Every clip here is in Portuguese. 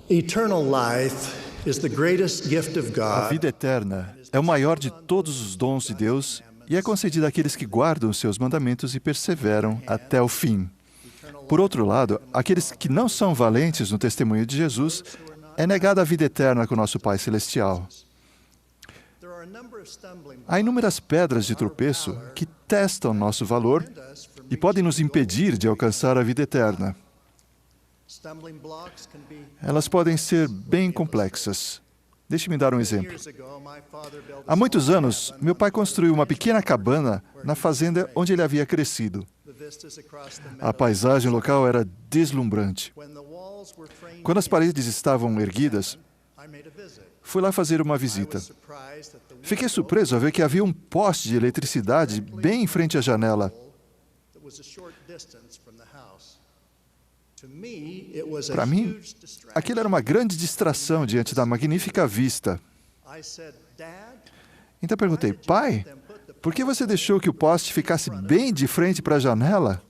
Eternal life is the greatest gift of A God. vida eterna é o maior de todos os dons de Deus e é concedida àqueles que guardam os seus mandamentos e perseveram até o fim. Por outro lado, àqueles que não são valentes no testemunho de Jesus, é negada a vida eterna com nosso Pai Celestial. Há inúmeras pedras de tropeço que testam nosso valor e podem nos impedir de alcançar a vida eterna. Elas podem ser bem complexas. Deixe-me dar um exemplo. Há muitos anos, meu pai construiu uma pequena cabana na fazenda onde ele havia crescido. A paisagem local era deslumbrante. Quando as paredes estavam erguidas, fui lá fazer uma visita. Fiquei surpreso ao ver que havia um poste de eletricidade bem em frente à janela. Para mim, aquilo era uma grande distração diante da magnífica vista. Então perguntei, pai, por que você deixou que o poste ficasse bem de frente para a janela?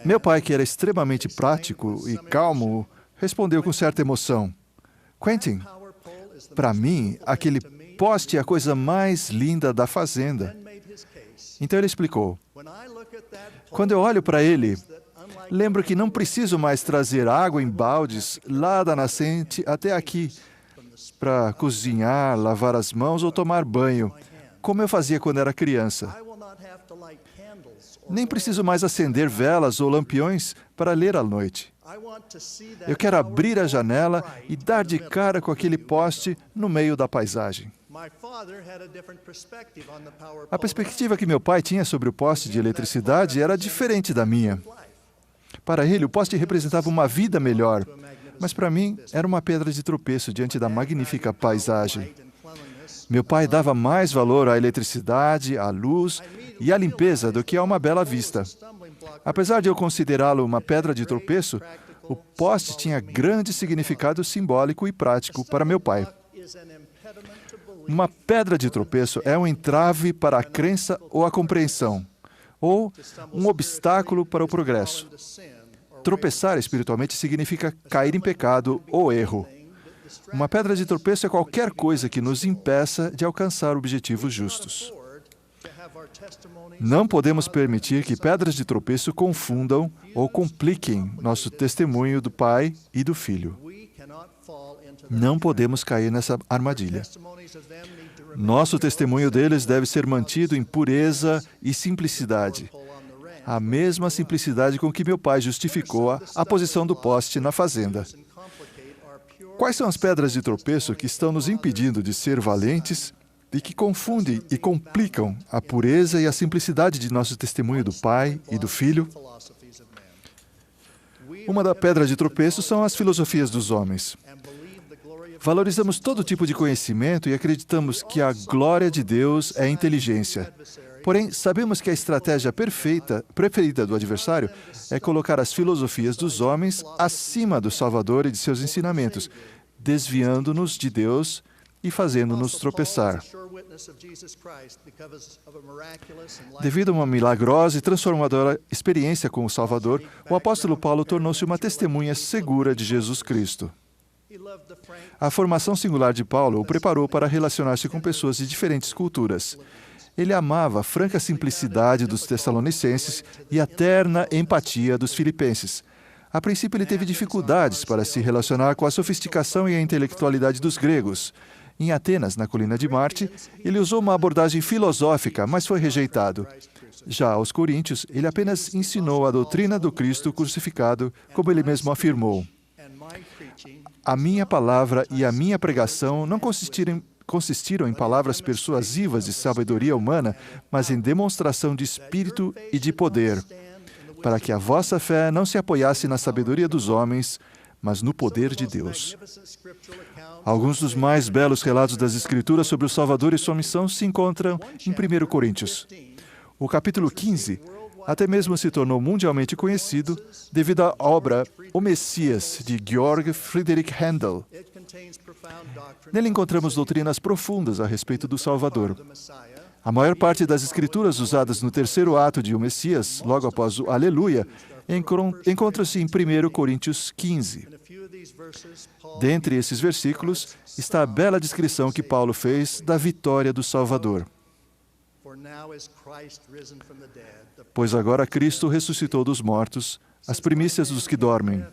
Meu pai, que era extremamente prático e calmo, respondeu com certa emoção, Quentin, para mim, aquele poste é a coisa mais linda da fazenda. Então ele explicou, quando eu olho para ele, lembro que não preciso mais trazer água em baldes lá da nascente até aqui para cozinhar, lavar as mãos ou tomar banho, como eu fazia quando era criança. Nem preciso mais acender velas ou lampiões para ler à noite. Eu quero abrir a janela e dar de cara com aquele poste no meio da paisagem. A perspectiva que meu pai tinha sobre o poste de eletricidade era diferente da minha. Para ele, o poste representava uma vida melhor, mas para mim era uma pedra de tropeço diante da magnífica paisagem. Meu pai dava mais valor à eletricidade, à luz e à limpeza do que a uma bela vista. Apesar de eu considerá-lo uma pedra de tropeço, o poste tinha grande significado simbólico e prático para meu pai. Uma pedra de tropeço é um entrave para a crença ou a compreensão, ou um obstáculo para o progresso. Tropeçar espiritualmente significa cair em pecado ou erro. Uma pedra de tropeço é qualquer coisa que nos impeça de alcançar objetivos justos. Não podemos permitir que pedras de tropeço confundam ou compliquem nosso testemunho do Pai e do Filho. Não podemos cair nessa armadilha. Nosso testemunho deles deve ser mantido em pureza e simplicidade. A mesma simplicidade com que meu pai justificou a posição do poste na fazenda. Quais são as pedras de tropeço que estão nos impedindo de ser valentes e que confundem e complicam a pureza e a simplicidade de nosso testemunho do Pai e do Filho? Uma das pedras de tropeço são as filosofias dos homens. Valorizamos todo tipo de conhecimento e acreditamos que a glória de Deus é inteligência. Porém, sabemos que a estratégia preferida do adversário é colocar as filosofias dos homens acima do Salvador e de seus ensinamentos, desviando-nos de Deus e fazendo-nos tropeçar. Devido a uma milagrosa e transformadora experiência com o Salvador, o apóstolo Paulo tornou-se uma testemunha segura de Jesus Cristo. A formação singular de Paulo o preparou para relacionar-se com pessoas de diferentes culturas. Ele amava a franca simplicidade dos tessalonicenses e a terna empatia dos filipenses. A princípio, ele teve dificuldades para se relacionar com a sofisticação e a intelectualidade dos gregos. Em Atenas, na colina de Marte, ele usou uma abordagem filosófica, mas foi rejeitado. Já aos coríntios, ele apenas ensinou a doutrina do Cristo crucificado, como ele mesmo afirmou. A minha palavra e a minha pregação não consistiram em palavras persuasivas de sabedoria humana, mas em demonstração de espírito e de poder, para que a vossa fé não se apoiasse na sabedoria dos homens, mas no poder de Deus. Alguns dos mais belos relatos das Escrituras sobre o Salvador e sua missão se encontram em 1 Coríntios. O capítulo 15 até mesmo se tornou mundialmente conhecido devido à obra O Messias, de Georg Friedrich Händel. Nele encontramos doutrinas profundas a respeito do Salvador. A maior parte das escrituras usadas no terceiro ato de O Messias, logo após o Aleluia, encontra-se em 1 Coríntios 15. Dentre esses versículos está a bela descrição que Paulo fez da vitória do Salvador. Pois agora Cristo ressuscitou dos mortos, as primícias dos que dormem.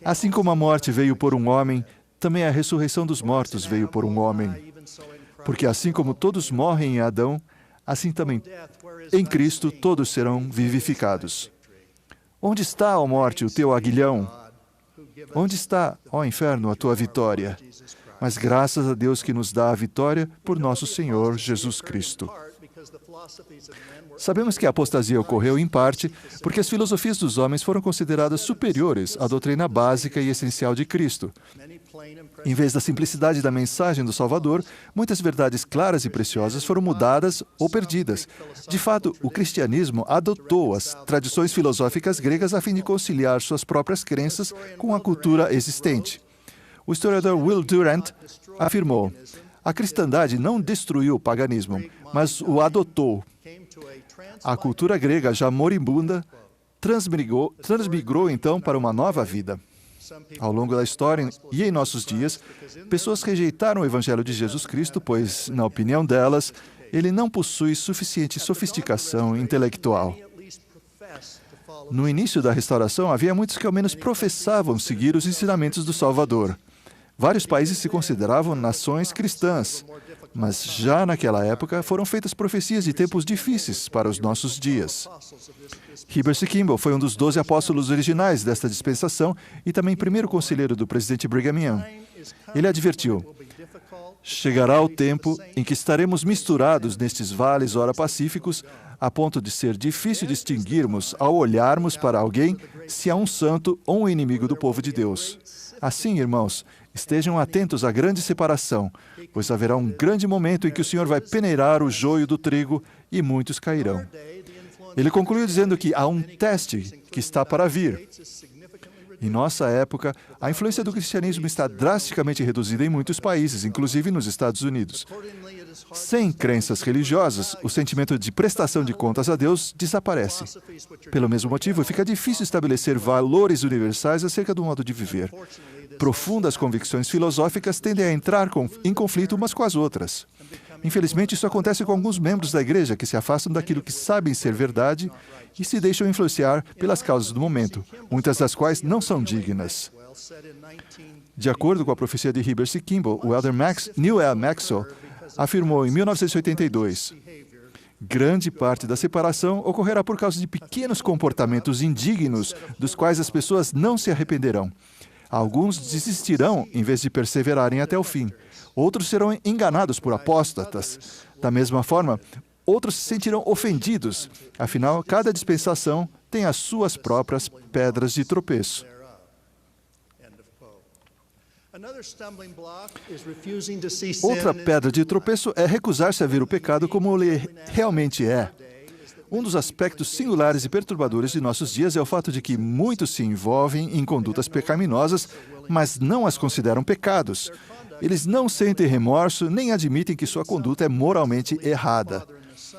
Assim como a morte veio por um homem, também a ressurreição dos mortos veio por um homem. Porque assim como todos morrem em Adão, assim também em Cristo todos serão vivificados. Onde está, ó morte, o teu aguilhão? Onde está, ó inferno, a tua vitória? Mas graças a Deus que nos dá a vitória por nosso Senhor Jesus Cristo. Sabemos que a apostasia ocorreu, em parte, porque as filosofias dos homens foram consideradas superiores à doutrina básica e essencial de Cristo. Em vez da simplicidade da mensagem do Salvador, muitas verdades claras e preciosas foram mudadas ou perdidas. De fato, o cristianismo adotou as tradições filosóficas gregas a fim de conciliar suas próprias crenças com a cultura existente. O historiador Will Durant afirmou: a cristandade não destruiu o paganismo, mas o adotou. A cultura grega, já moribunda, transmigrou então para uma nova vida. Ao longo da história e em nossos dias, pessoas rejeitaram o Evangelho de Jesus Cristo, pois, na opinião delas, ele não possui suficiente sofisticação intelectual. No início da restauração, havia muitos que ao menos professavam seguir os ensinamentos do Salvador. Vários países se consideravam nações cristãs, mas já naquela época foram feitas profecias de tempos difíceis para os nossos dias. Heber C. Kimball foi um dos 12 apóstolos originais desta dispensação e também primeiro conselheiro do presidente Brigham Young. Ele advertiu: chegará o tempo em que estaremos misturados nestes vales ora pacíficos, a ponto de ser difícil distinguirmos, ao olharmos para alguém, se é um santo ou um inimigo do povo de Deus. Assim, irmãos, estejam atentos à grande separação, pois haverá um grande momento em que o Senhor vai peneirar o joio do trigo e muitos cairão. Ele concluiu dizendo que há um teste que está para vir. Em nossa época, a influência do cristianismo está drasticamente reduzida em muitos países, inclusive nos Estados Unidos. Sem crenças religiosas, o sentimento de prestação de contas a Deus desaparece. Pelo mesmo motivo, fica difícil estabelecer valores universais acerca do modo de viver. Profundas convicções filosóficas tendem a entrar em conflito umas com as outras. Infelizmente, isso acontece com alguns membros da igreja que se afastam daquilo que sabem ser verdade e se deixam influenciar pelas causas do momento, muitas das quais não são dignas. De acordo com a profecia de Heber C. Kimball, o elder Neil L. Maxwell afirmou em 1982: grande parte da separação ocorrerá por causa de pequenos comportamentos indignos dos quais as pessoas não se arrependerão. Alguns desistirão em vez de perseverarem até o fim. Outros serão enganados por apóstatas. Da mesma forma, outros se sentirão ofendidos. Afinal, cada dispensação tem as suas próprias pedras de tropeço. Outra pedra de tropeço é recusar-se a ver o pecado como ele realmente é. Um dos aspectos singulares e perturbadores de nossos dias é o fato de que muitos se envolvem em condutas pecaminosas, mas não as consideram pecados. Eles não sentem remorso nem admitem que sua conduta é moralmente errada.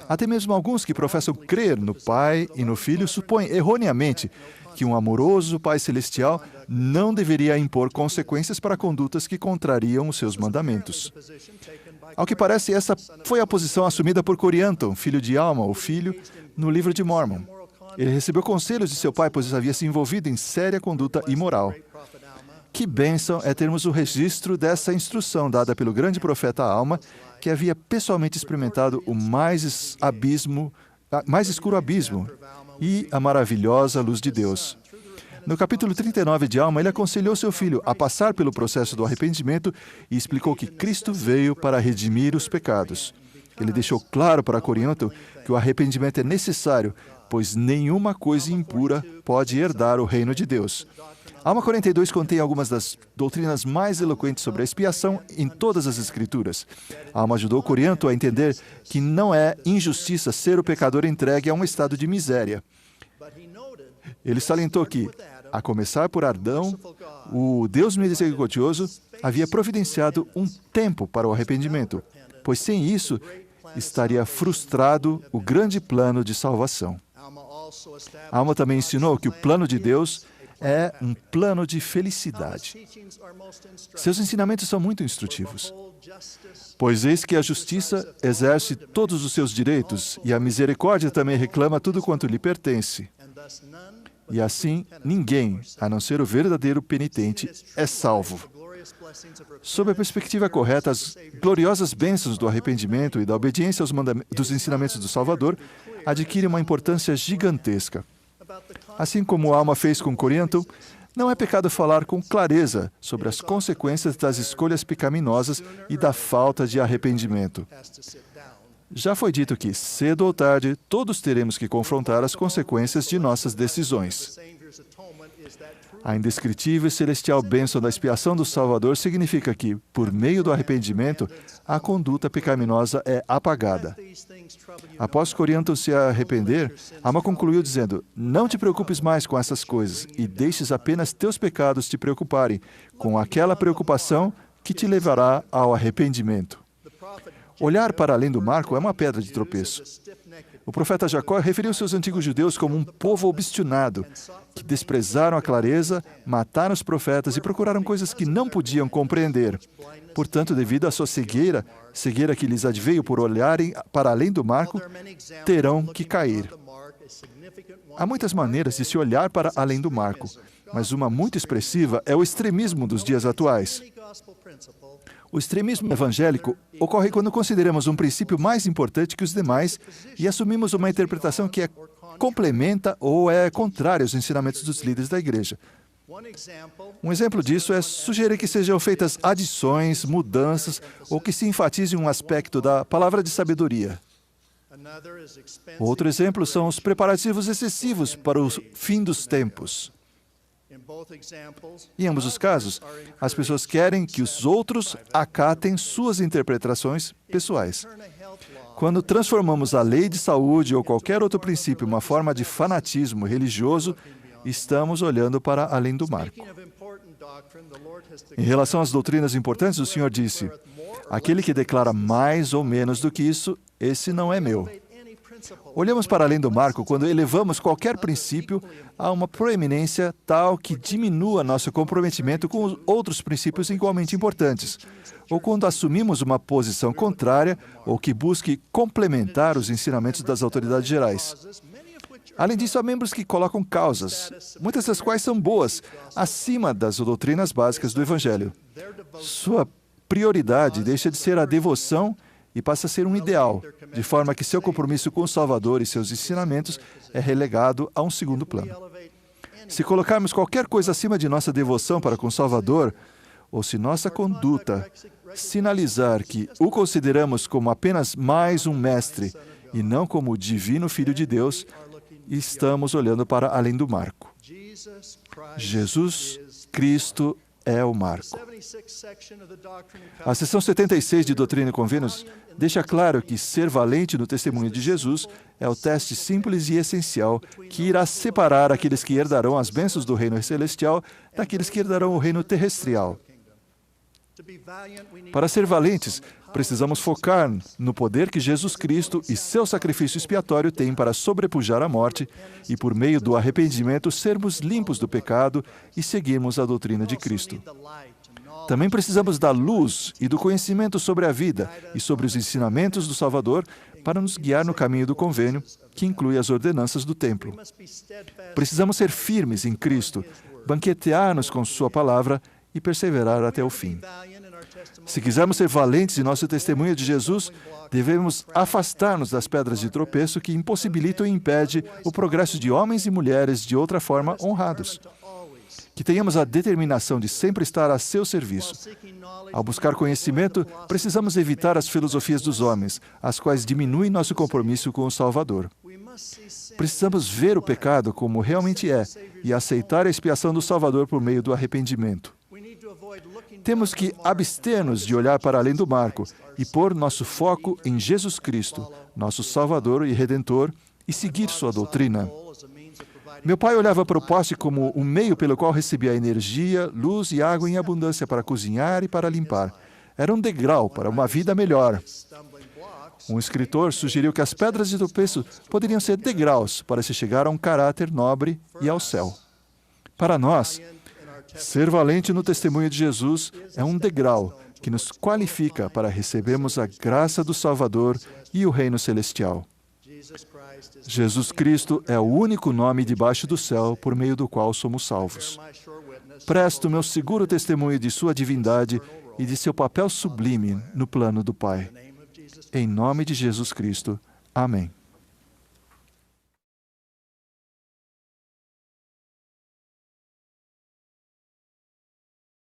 Até mesmo alguns que professam crer no Pai e no Filho supõem erroneamente que um amoroso Pai Celestial não deveria impor consequências para condutas que contrariam os seus mandamentos. Ao que parece, essa foi a posição assumida por Corianton, filho de Alma, o filho, no livro de Mormon. Ele recebeu conselhos de seu pai, pois havia se envolvido em séria conduta imoral. Que bênção é termos o registro dessa instrução dada pelo grande profeta Alma, que havia pessoalmente experimentado o mais escuro abismo e a maravilhosa luz de Deus. No capítulo 39 de Alma, ele aconselhou seu filho a passar pelo processo do arrependimento e explicou que Cristo veio para redimir os pecados. Ele deixou claro para Corianton que o arrependimento é necessário, pois nenhuma coisa impura pode herdar o reino de Deus. Alma 42 contém algumas das doutrinas mais eloquentes sobre a expiação em todas as Escrituras. Alma ajudou Corianton a entender que não é injustiça ser o pecador entregue a um estado de miséria. Ele salientou que, a começar por Adão, o Deus misericordioso havia providenciado um tempo para o arrependimento, pois sem isso estaria frustrado o grande plano de salvação. Alma também ensinou que o plano de Deus é um plano de felicidade. Seus ensinamentos são muito instrutivos. Pois eis que a justiça exerce todos os seus direitos, e a misericórdia também reclama tudo quanto lhe pertence. E assim, ninguém, a não ser o verdadeiro penitente, é salvo. Sob a perspectiva correta, as gloriosas bênçãos do arrependimento e da obediência dos ensinamentos do Salvador adquirem uma importância gigantesca. Assim como Alma fez com Corianton, não é pecado falar com clareza sobre as consequências das escolhas pecaminosas e da falta de arrependimento. Já foi dito que, cedo ou tarde, todos teremos que confrontar as consequências de nossas decisões. A indescritível e celestial bênção da expiação do Salvador significa que, por meio do arrependimento, a conduta pecaminosa é apagada. Após Corianton se arrepender, Alma concluiu dizendo: não te preocupes mais com essas coisas e deixes apenas teus pecados te preocuparem com aquela preocupação que te levará ao arrependimento. Olhar para além do marco é uma pedra de tropeço. O profeta Jacó referiu seus antigos judeus como um povo obstinado, que desprezaram a clareza, mataram os profetas e procuraram coisas que não podiam compreender. Portanto, devido à sua cegueira que lhes adveio por olharem para além do marco, terão que cair. Há muitas maneiras de se olhar para além do marco, mas uma muito expressiva é o extremismo dos dias atuais. O extremismo evangélico ocorre quando consideramos um princípio mais importante que os demais e assumimos uma interpretação que complementa ou é contrária aos ensinamentos dos líderes da igreja. Um exemplo disso é sugerir que sejam feitas adições, mudanças ou que se enfatize um aspecto da palavra de sabedoria. Outro exemplo são os preparativos excessivos para o fim dos tempos. Em ambos os casos, as pessoas querem que os outros acatem suas interpretações pessoais. Quando transformamos a lei de saúde ou qualquer outro princípio em uma forma de fanatismo religioso, estamos olhando para além do marco. Em relação às doutrinas importantes, o Senhor disse: aquele que declara mais ou menos do que isso, esse não é meu. Olhamos para além do marco quando elevamos qualquer princípio a uma proeminência tal que diminua nosso comprometimento com os outros princípios igualmente importantes, ou quando assumimos uma posição contrária ou que busque complementar os ensinamentos das autoridades gerais. Além disso, há membros que colocam causas, muitas das quais são boas, acima das doutrinas básicas do Evangelho. Sua prioridade deixa de ser a devoção e passa a ser um ideal, de forma que seu compromisso com o Salvador e seus ensinamentos é relegado a um segundo plano. Se colocarmos qualquer coisa acima de nossa devoção para com o Salvador, ou se nossa conduta sinalizar que o consideramos como apenas mais um mestre e não como o divino Filho de Deus, estamos olhando para além do marco. Jesus Cristo é o marco. A seção 76 de Doutrina e Convênios deixa claro que ser valente no testemunho de Jesus é o teste simples e essencial que irá separar aqueles que herdarão as bênçãos do reino celestial daqueles que herdarão o reino terrestrial. Para ser valentes, precisamos focar no poder que Jesus Cristo e seu sacrifício expiatório têm para sobrepujar a morte e, por meio do arrependimento, sermos limpos do pecado e seguirmos a doutrina de Cristo. Também precisamos da luz e do conhecimento sobre a vida e sobre os ensinamentos do Salvador para nos guiar no caminho do convênio, que inclui as ordenanças do templo. Precisamos ser firmes em Cristo, banquetear-nos com sua palavra e perseverar até o fim. Se quisermos ser valentes em nosso testemunho de Jesus, devemos afastar-nos das pedras de tropeço que impossibilitam e impedem o progresso de homens e mulheres de outra forma honrados. Que tenhamos a determinação de sempre estar a seu serviço. Ao buscar conhecimento, precisamos evitar as filosofias dos homens, as quais diminuem nosso compromisso com o Salvador. Precisamos ver o pecado como realmente é e aceitar a expiação do Salvador por meio do arrependimento. Temos que abster-nos de olhar para além do marco e pôr nosso foco em Jesus Cristo, nosso Salvador e Redentor, e seguir sua doutrina. Meu pai olhava para o poste como um meio pelo qual recebia energia, luz e água em abundância para cozinhar e para limpar. Era um degrau para uma vida melhor. Um escritor sugeriu que as pedras de tropeço poderiam ser degraus para se chegar a um caráter nobre e ao céu. Para nós, ser valente no testemunho de Jesus é um degrau que nos qualifica para recebermos a graça do Salvador e o reino celestial. Jesus Cristo é o único nome debaixo do céu por meio do qual somos salvos. Presto meu seguro testemunho de sua divindade e de seu papel sublime no plano do Pai. Em nome de Jesus Cristo. Amém.